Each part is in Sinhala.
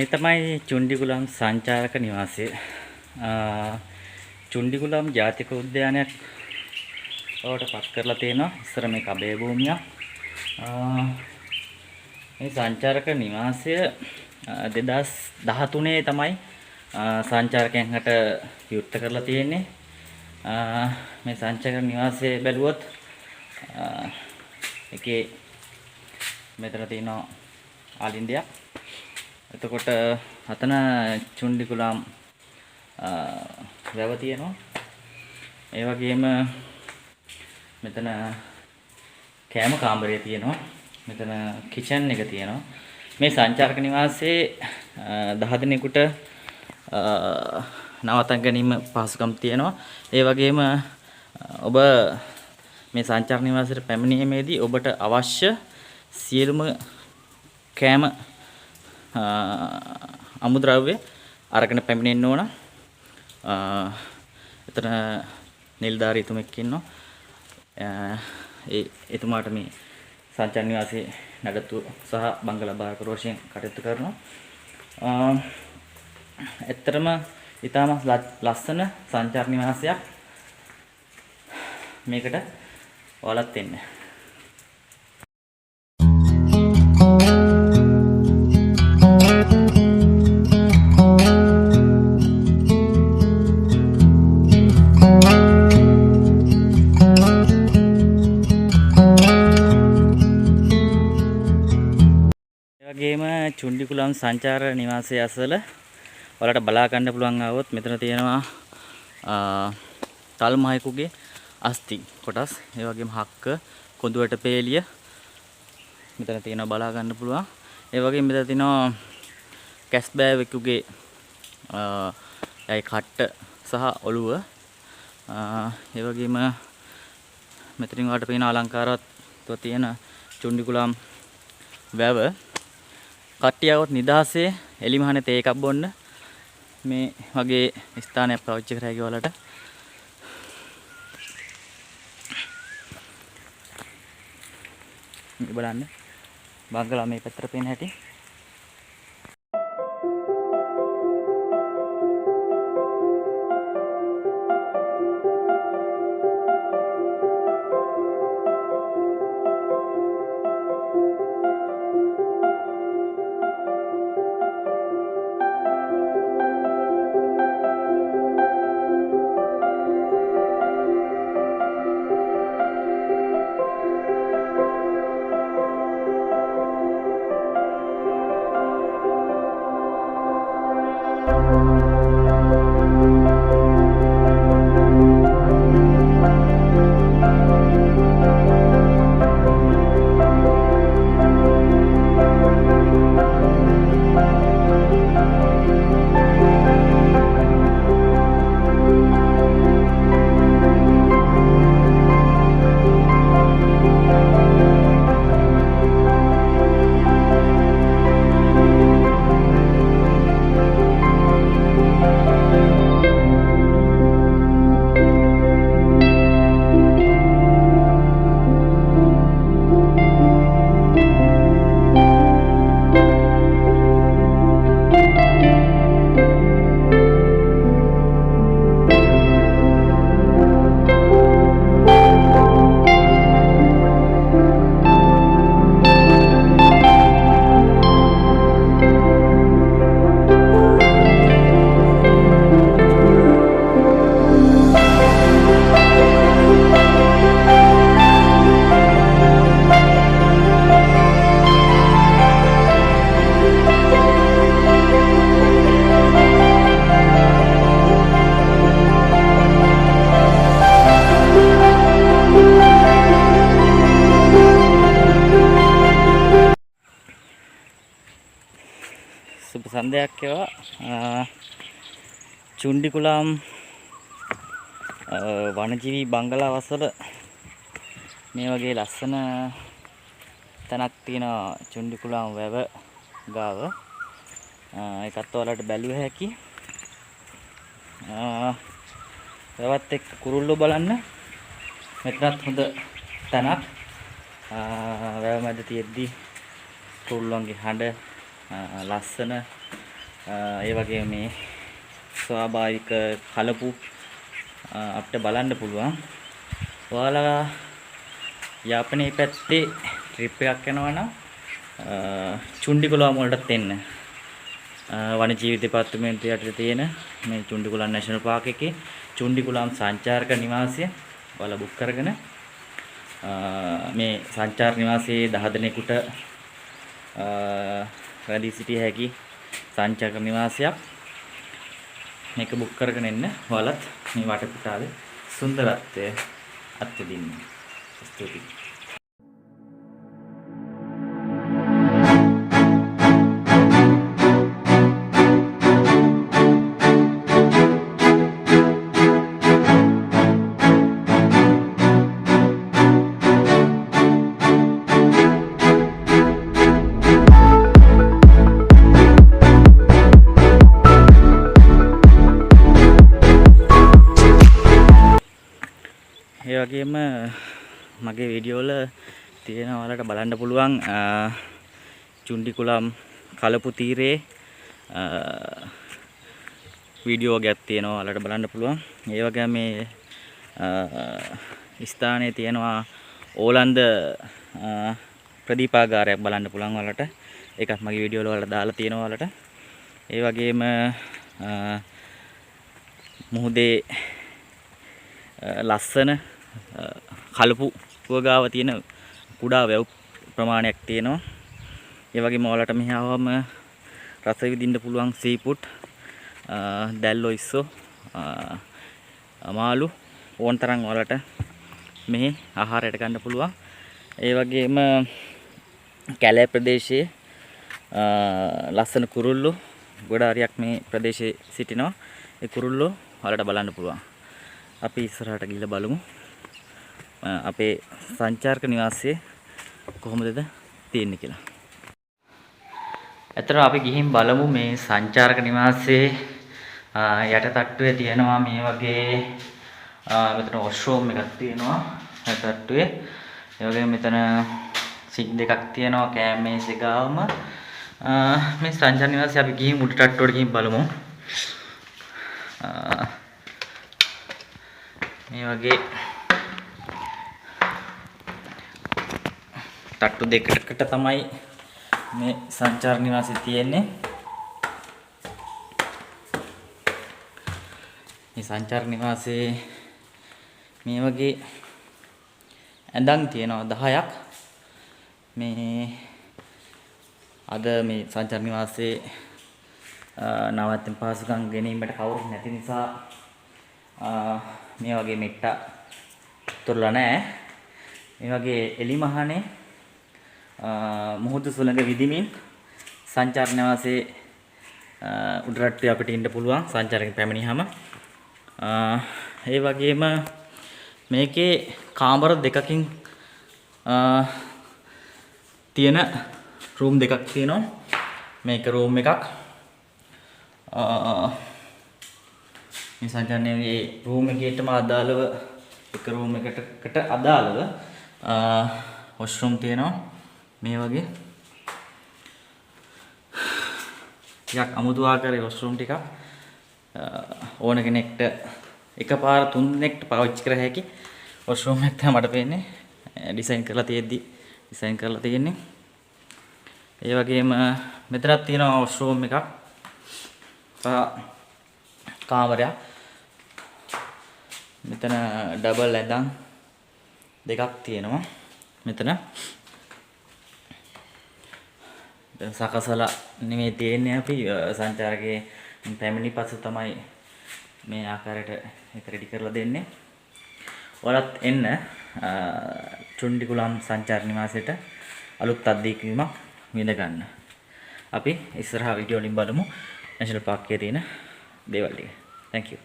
මේ තමයි චුන්ඩිගුලම් සංචාරක නිවාසය. චුන්ඩිගුලම් ජාතික උද්‍යානයක් බවට පත් කරලා තියෙනවා. ඉස්සර මේක අභය භූමියක්. මේ සංචාරක නිවාසය 2013 තමයි සංචාරකයන් හට විවෘත කරලා තියෙන්නේ. මේ සංචාරක නිවාසය බැලුවොත් එකේ මෙතන තියෙනවා ආලින්දයක්. එතකොට අතන චුන්ඩිගුලම් වැව තියෙනවා. ඒ වගේම මෙතන කෑම කාමරය තියෙනවා. මෙතන කිචන් එක තියෙනවා. මේ සංචාරක නිවාසයේ 10 දිනෙකට නවතන් ගැනීම පහසුකම් තියෙනවා. ඒ වගේම ඔබ මේ සංචාරක නිවාසයට පැමිණීමේදී ඔබට අවශ්‍ය සියලුම කෑම අමුද්‍රව්‍ය අරගෙන පැමිණෙන්න ඕන. එතන නිලධාරීතුමෙක් ඉන්නවා. එතුමාට මේ සංචාරක නිවාසයේ නඩත්තු සහ බංගලා භාරකරු වශයෙන් කටයුතු කරනවා. ඇත්තටම ඊටම ලස්සන සංචාරක නිවාසයක්. මේකට ඔයාලත් එන්න. වගේම චුන්ඩිගුලම් සංචාර නිවාසය අසල ඔයාලට බලා ගන්න පුළුවන් ආවොත් මෙතන තියෙනවා තල්මහයෙකුගේ අස්ති කොටස්. ඒ වගේම හක්ක, කොඳුවට පේලිය මෙතන තියෙනවා බලා ගන්න පුළුවන්. ඒ වගේම මෙතන තියෙනවා කැස්බෑවෙකුගේ යයි කට්ට සහ ඔළුව. ඒ වගේම මෙතනින් ඔයාලට පේන අලංකාරත්ව තියෙන චුන්ඩිගුලම් වැව. කට්ටියවත් නිදහසේ එලිමහනේ තේ එකක් බොන්න මේ වගේ ස්ථානයක් පාවිච්චි කරයි ඔයාලට. බලන්න බංගලා මේ පැත්තට පේන හැටි. සුබ සන්ධ්‍යාවක් වේවා. චුන්ඩිගුලම් වනජීවි බංගලා වසල මේ වගේ ලස්සන තැනක් තියෙනවා චුන්ඩිගුලම් වැව ගාව. ඒකත් ඔයාලට බැලුව හැකි. වැවත් එක්ක කුරුල්ලෝ බලන්න. මෙතනත් හොඳ තැනක්. වැව මැද තියෙද්දි කුරුල්ලන්ගේ හඬ ලස්සන ඒ වගේ මේ ස්වාභාවික කලපු අපිට බලන්න පුළුවන්. ඔයාලා යාපනයේ පැත්තේ ට්‍රිප් එකක් යනවා නම් චුන්ඩිකුලම් වලටත් එන්න. වනජීවි දෙපාර්තමේන්තුව යටතේ තියෙන මේ චුන්ඩිකුලම් නැෂනල් පාර්ක් එකේ චුන්ඩිකුලම් සංචාරක නිවාසය ඔයාලා බුක් කරගෙන මේ සංචාරක නිවාසයේ 10 දිනකට රැඳී සිටිය හැකි සංචාරක නිවාසයක්. මේක බුක් කරගෙන එන්න. ඔයාලත් මේ වටපිටාවේ සුන්දරත්වය අත්විඳින්න. ස්තුතියි. ඒ වගේම මගේ වීඩියෝ වල තියෙන ඔයාලට බලන්න පුළුවන් චුන්ඩිකුලම් කලපු තීරේ වීඩියෝ එකක් තියෙනවා ඔයාලට බලන්න පුළුවන්. ඒ වගේම මේ ස්ථානයේ තියෙනවා ඕලන්ද ප්‍රදීපාගාරයක් බලන්න පුළුවන් ඔයාලට. ඒකත් මගේ වීඩියෝ වල දාලා තියෙනවා ඔයාලට. ඒ වගේම මුහුදේ ලස්සන කලපු පුවගාව තියෙන කුඩා වැව් ප්‍රමාණයක් තියෙනවා. ඒ වගේම ඔයාලට මෙහි ආවම රස විඳින්න පුළුවන් සීෆුඩ්, දැල්ලෝ ඉස්සෝ, මාළු ඕන තරම් ඔයාලට මෙහි ආහාරයට ගන්න පුළුවන්. ඒ වගේම කැලෑ ප්‍රදේශයේ ලස්සන කුරුල්ලෝ ගොඩාරියක් මේ ප්‍රදේශයේ සිටිනවා. ඒ කුරුල්ලෝ ඔයාලට බලන්න පුළුවන්. අපි ඉස්සරහට ගිහිල්ලා බලමු අපේ සංචාරක නිවාසයේ කොහොමද තියෙන්නේ කියලා. ඇත්තටම අපි ගිහින් බලමු මේ සංචාරක නිවාසයේ යට තට්ටුවේ තියෙනවා මේ වගේ මෙතන වොෂ්රූම් එකක් තියෙනවා යට තට්ටුවේ. ඒ වගේම මෙතන සිංක් දෙකක් තියෙනවා කෑම මේසේ ගාවම. මේ සංචාරක නිවාසයේ අපි ගිහින් උඩ තට්ටුවට ගිහින් බලමු. මේ වගේ තට්ටු දෙකකට තමයි මේ සංචාර නිවාසය තියෙන්නේ. මේ සංචාර නිවාසයේ මේ වගේ ඇඳන් තියෙනවා 10ක්. මේ අද මේ සංචාර නිවාසයේ නවත්තන පාසුකම් ගැනීමට කවුරුත් නැති නිසා මේ වගේ මෙට්ට තුරලා නැහැ. මේ වගේ එලිමහනේ මුහුදු සුළඟ විදිමින් සංචාර නිවාසයේ උඩරට්ටුවේ අපිට ඉන්න පුළුවන් සංචාරකෙන් පැමිණියාම. ඒ වගේම මේකේ කාමර දෙකකින් තියෙන රූම් දෙකක් තියෙනවා. මේක රූම් එකක්. මේ සංචාරණයේ රූම් එකේටම අදාළව එක රූම් එකකට අදාළව වොෂ්රූම් තියෙනවා. මේ වගේ යක් අමුතු ආකාරයේ වොෂ්රූම් ටිකක් ඕන කෙනෙක්ට එකපාර 3 දෙනෙක්ට පාවිච්චි කර හැකි වොෂ්රූම් එකක් තමයි මට පේන්නේ. ඩිසයින් කරලා තියෙන්නේ. ඒ වගේම මෙතනක් තියෙනවා වොෂ්රූම් එකක්. කාමරයක්. මෙතන ඩබල් ඇඳන් දෙකක් තියෙනවා. මෙතන සකසලා නෙමෙයි තියෙන්නේ අපි සංචාරකයේ පැමිණි පසු තමයි මේ ආකාරයට ඒක රෙඩි කරලා දෙන්නේ. ඔයාලත් එන්න චුන්ඩිකුලම් සංචාර නිවාසයට අලුත් අත්දැකීමක් විඳ ගන්න. අපි ඉස්සරහා වීඩියෝ වලින් බලමු නැෂනල් පාර්ක් එකේ තියෙන දේවල් ටික. Thank you.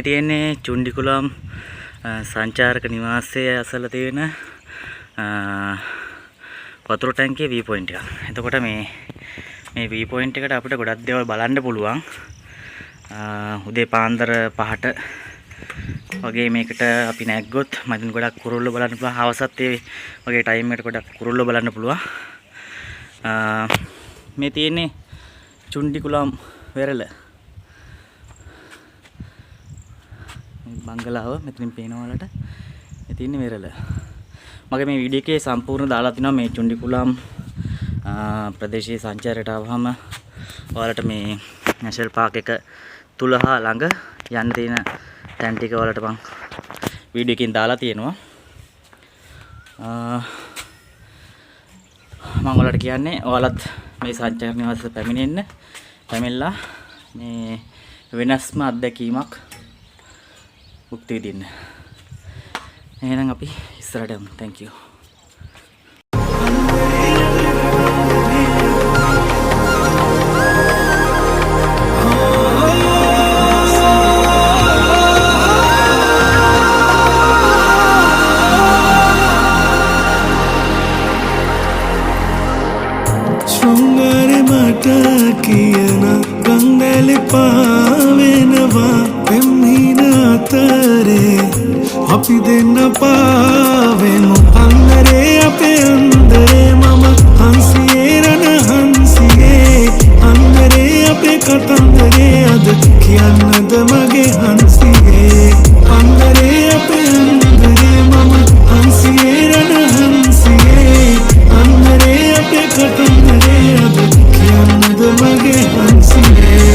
තියෙන්නේ චුන්ඩිකුලම් සංචාරක නිවාසයේ අසල තියෙන වතුර ටැංකියේ view point එක. එතකොට මේ view point එකට අපිට ගොඩක් දේවල් බලන්න පුළුවන්. උදේ පාන්දර 5ට වගේ මේකට අපි නැග්ගොත් මම ගොඩක් කුරුල්ලෝ බලන්න පුළුවන්. හවසත් ඒ වගේ ටයිම් එකට ගොඩක් කුරුල්ලෝ බලන්න පුළුවන්. මේ තියෙන්නේ චුන්ඩිකුලම් වෙරළ බංගලාව මෙතනින් පේනවා වලට. මේ තියෙන්නේ වෙරළ. මගේ මේ වීඩියෝ එකේ සම්පූර්ණ දාලා තිනවා මේ චුන්ඩිකුලම් ප්‍රදේශයේ සංචාරයට ආවම ඔයාලට මේ නැෂනල් පාර්ක් එක තුල හා ළඟ යන්න තියෙන තැන් ටික වලට මම වීඩියෝ එකකින් දාලා තියෙනවා. මම ඔයාලට කියන්නේ ඔයාලත් මේ සංචාර නිවාසයට පැමිණෙලා මේ වෙනස්ම අත්දැකීමක් මුක්ති විඳින්න. එහෙනම් අපි ඉස්සරහට යමු. Thank you. शृंगारे माटा कियना गंगले पावेनवा पेम्मीना तरे අපි දෙන්න පාවෙමු අන්දරේ අපේ අන්දරේ මම හංසියේ රණ හංසියේ අන්දරේ අපේ කතන්දරේ අද කියන්නද මගේ හංසියේ අන්දරේ අපේ අන්දරේ මම හංසියේ රණ හංසියේ අන්දරේ අපේ කතන්දරේ අද කියන්නද මගේ හංසියේ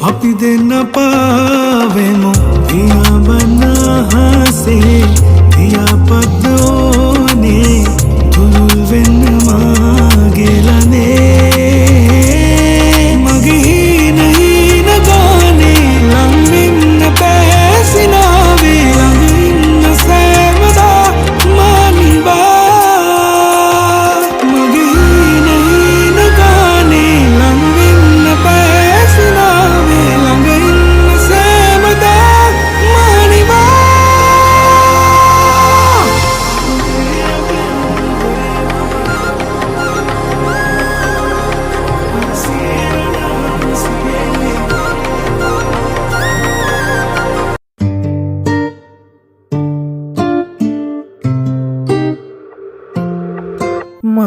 අපි දෙන්න පාවෙමු පියාඹනහසේ පියාපද්දෝනේ තුල් වෙන්න මාගෙලනේ මගේ හීන ගානේ ලං වෙන්න පැසිනාවේ ළඟ ඉන්න සෑමදා මානිවා මගේ හීන ගානේ ලං වෙන්න පැසිනාවේ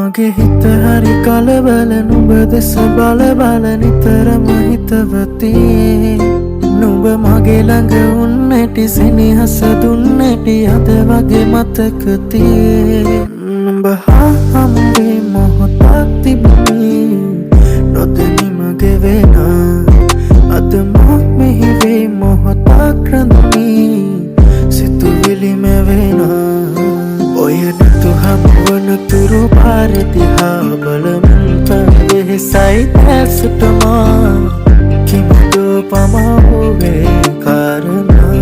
මගේ හිත හරි කලබල නුඹ දෙස බල බල නිතරම හිතවතියේ නුඹ මගේ ළඟ උන්නැටි සෙනෙහස දුන්නැටි අද වගේ මතක තියේ නුඹ හම්බේ මොහොතක් තිබුණේ නොදැනීම ගෙවෙන අද මෙහි වේ මොහොතක් රැඳුණී සිතුවිලි මැවෙන ඔය නතු හමුවන තුරු පාරදිහා බලමින් පවෙහෙසයි ඇසටමා කිමදෝ පමාවේ කාරණා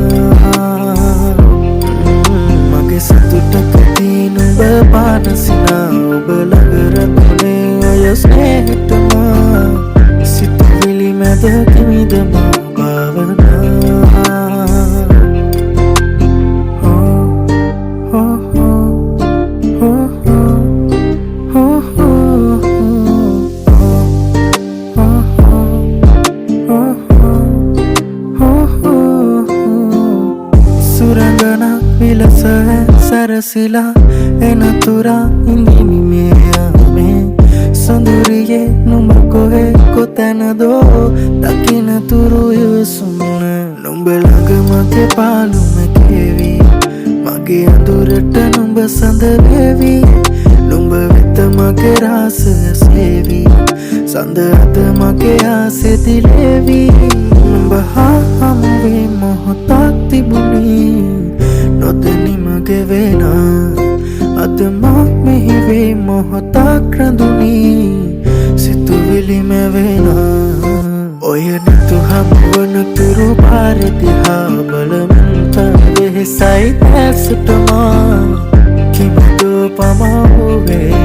මගේ සතුටකදී නුඹ පානසිනා ඔබ ළඟරතුනේ ඔය ස්නේහටමා සිතුවිලි මැද කිමිදමා භාවනා සුරංගන විලස සැරසිලා එනතුරා ඉඳිමි මේ සොඳුරියේ නුඹ කොහේ කොතැනදෝ දකිනතුරු යසුන නුඹ ළඟ මගේ පාළුම කෙවි මගේ අඳුරට නුඹ සඳ වේවි නුඹ වෙත මගේ රාසය සේවි සඳ අත මගේ ආසෙ දිලේවි නුඹ හා හමුවේ මොහොතක් තිබුණි නොදැනි මගේ වේනා අද මා මෙහි වේ මොහොතක් රැඳුනි සිතුවිලි මැවෙනා ඔය නතු හමුවන තුරු පාරදිහා බලමින් තවෙහෙසයි ඇසුටමා කිමදෝ පමාවේ